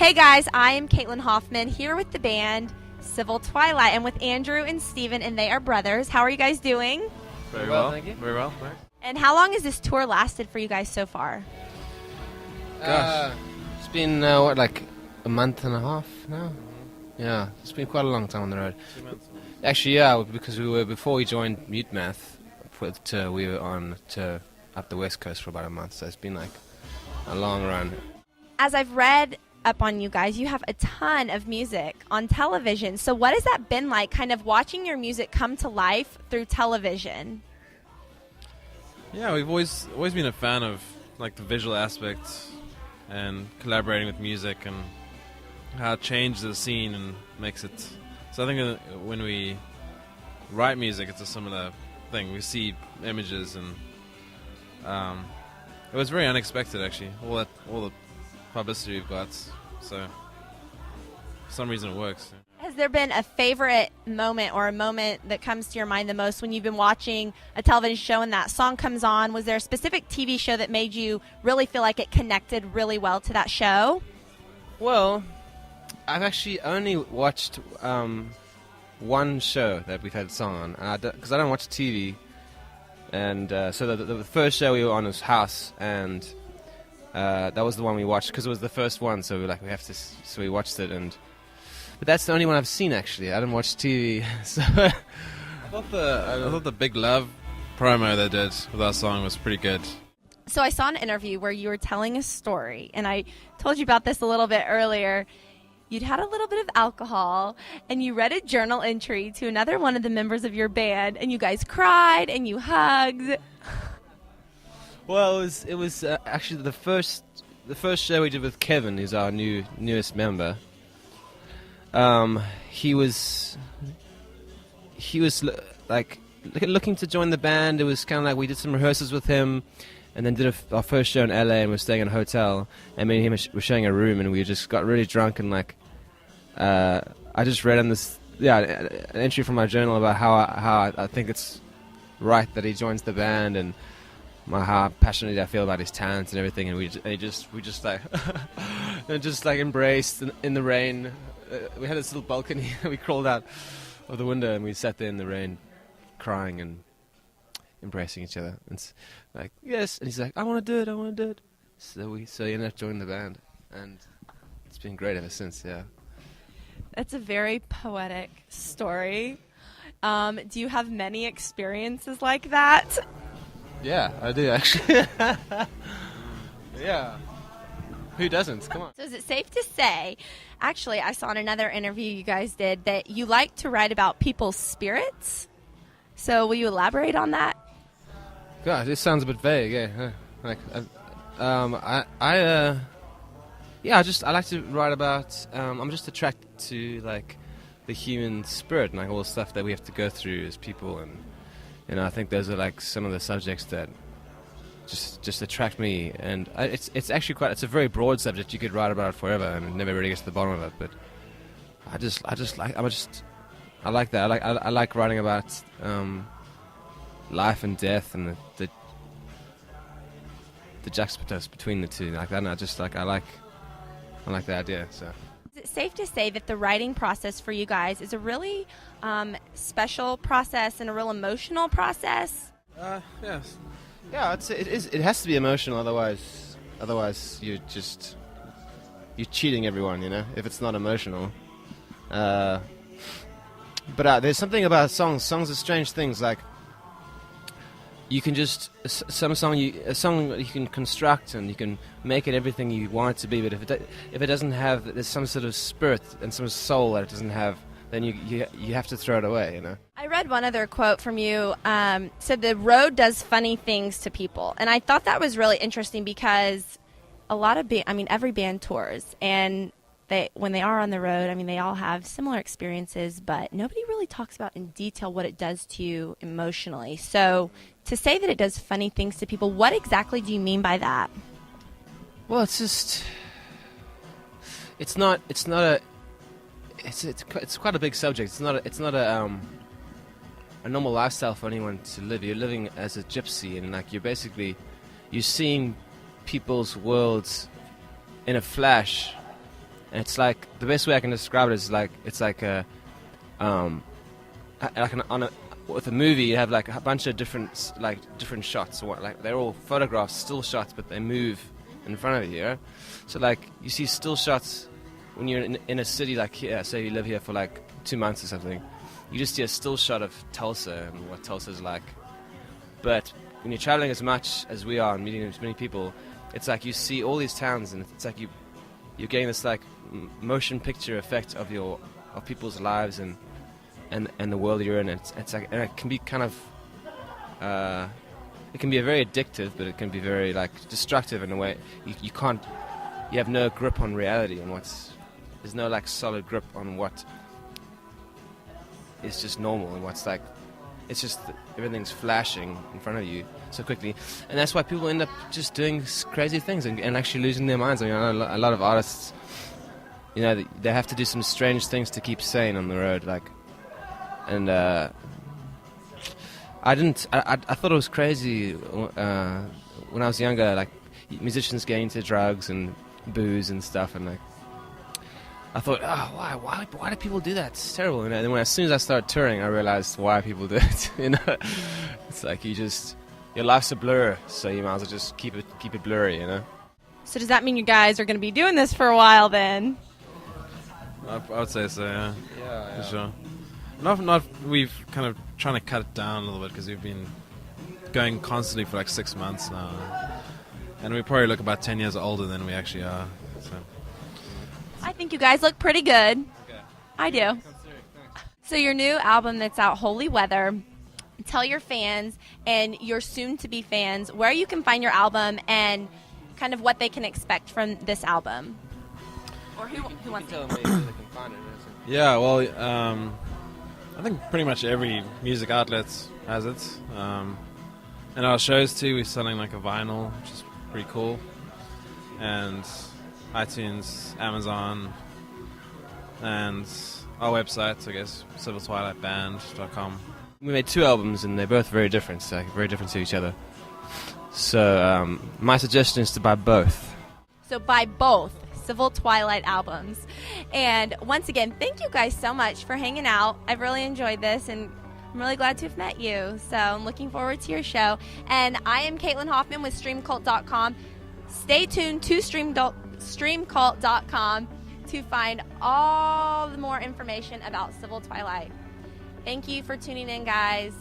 Hey guys, I am Caitlin Hoffman here with the band Civil Twilight and with Andrew and Steven, and they are brothers. How are you guys doing? Very well, thank you. Very well, thanks. And how long has this tour lasted for you guys so far? Gosh. It's been, like a month and a half now? Yeah, it's been quite a long time on the road. 2 months. Actually, yeah, because before we joined Mute Math, we were on to up the West Coast for about a month, so it's been like a long run. As I've read up on you guys, you have a ton of music on television. So what has that been like, kind of watching your music come to life through television? Yeah, we've always been a fan of like the visual aspect and collaborating with music and how it changes the scene and makes it. So I think when we write music, it's a similar thing. We see images and it was very unexpected actually. All the publicity we've got, so for some reason it works. Has there been a favorite moment or a moment that comes to your mind the most when you've been watching a television show and that song comes on? Was there a specific TV show that made you really feel like it connected really well to that show? Well, I've actually only watched one show that we've had a song on, because I don't watch TV. And so the first show we were on was House, and that was the one we watched because it was the first one. So we were like, so we watched it, but that's the only one I've seen actually. I didn't watch TV. So I thought the Big Love promo they did with our song was pretty good. So I saw an interview where you were telling a story, and I told you about this a little bit earlier. You'd had a little bit of alcohol, and you read a journal entry to another one of the members of your band, and you guys cried and you hugged. well, it was actually the first show we did with Kevin, who's our newest member. He was like looking to join the band. It was kind of like we did some rehearsals with him, and then did our first show in LA, and we're staying in a hotel. And me and him were sharing a room, and we just got really drunk, and like I just read on this an entry from my journal about how I think it's right that he joins the band, and how passionately I feel about his talents and everything. And we just like just like embraced in the rain. We had this little balcony. We crawled out of the window and we sat there in the rain, crying and embracing each other. And it's like, yes. And he's like, I want to do it. So he ended up joining the band, and it's been great ever since. Yeah. That's a very poetic story. Do you have many experiences like that? Yeah, I do actually. Yeah. Who doesn't? Come on. So is it safe to say, actually, I saw in another interview you guys did that you like to write about people's spirits? So will you elaborate on that? God, this sounds a bit vague. Yeah, like I like to write about. I'm just attracted to like the human spirit and like all the stuff that we have to go through as people, and I think those are like some of the subjects that just attract me. And it's actually it's a very broad subject. You could write about it forever and never really get to the bottom of it. But I like that. I like writing about life and death and the juxtaposition between the two. Like that, I like the idea. So. Is it safe to say that the writing process for you guys is a really special process and a real emotional process? Yes. Yeah, it is. It has to be emotional, otherwise you're cheating everyone, you know. If it's not emotional, but there's something about songs. Songs are strange things. Like you can just a song you can construct and you can make it everything you want it to be. But if it doesn't have, there's some sort of spirit and some soul that it doesn't have, then you have to throw it away, you know. I read one other quote from you. Said the road does funny things to people, and I thought that was really interesting because a lot of every band tours, and when they are on the road, they all have similar experiences, but nobody really talks about in detail what it does to you emotionally. So to say that it does funny things to people, what exactly do you mean by that? Well, it's quite a big subject. It's not a normal lifestyle for anyone to live. You're living as a gypsy, and like you're seeing people's worlds in a flash, And it's like, the best way I can describe it is like, it's like a, with a movie, you have like a bunch of different shots. Like they're all photographs, still shots, but they move in front of you. Yeah? So like you see still shots when you're in a city like here. Say you live here for like 2 months or something, you just see a still shot of Tulsa and what Tulsa's like. But when you're traveling as much as we are and meeting as many people, it's like you see all these towns, and it's like you're getting this like motion picture effect of people's lives and the world you're in. It's like, and it can be kind of it can be very addictive, but it can be very like destructive in a way. You have no grip on reality and there's no like solid grip on what is just normal and what's like, it's just everything's flashing in front of you so quickly, and that's why people end up just doing crazy things and actually losing their minds. I mean, I know a lot of artists, you know, they have to do some strange things to keep sane on the road, like, and I thought it was crazy when I was younger, like musicians getting into drugs and booze and stuff, and like I thought, oh, why do people do that? It's terrible. And then as soon as I started touring, I realized why people do it. You know, it's like your life's a blur, so you might as well just keep it blurry. You know. So does that mean you guys are going to be doing this for a while then? I would say so. Yeah. Yeah. For sure. Not. We've kind of trying to cut it down a little bit because we've been going constantly for like 6 months now, and we probably look about 10 years older than we actually are. So. I think you guys look pretty good. Okay. I do. So your new album that's out, Holy Weather, tell your fans and your soon-to-be fans where you can find your album and kind of what they can expect from this album. Or who wants to? Tell them where they can find it. Yeah, well, I think pretty much every music outlet has it. And our shows too, we're selling like a vinyl, which is pretty cool. And iTunes, Amazon, and our website, I guess, civiltwilightband.com. We made 2 albums, and they're both very different, very different to each other. So my suggestion is to buy both. So buy both Civil Twilight albums. And once again, thank you guys so much for hanging out. I've really enjoyed this, and I'm really glad to have met you. So I'm looking forward to your show. And I am Caitlin Hoffman with StreamCult.com. Stay tuned to StreamCult.com to find all the more information about Civil Twilight. Thank you for tuning in, guys.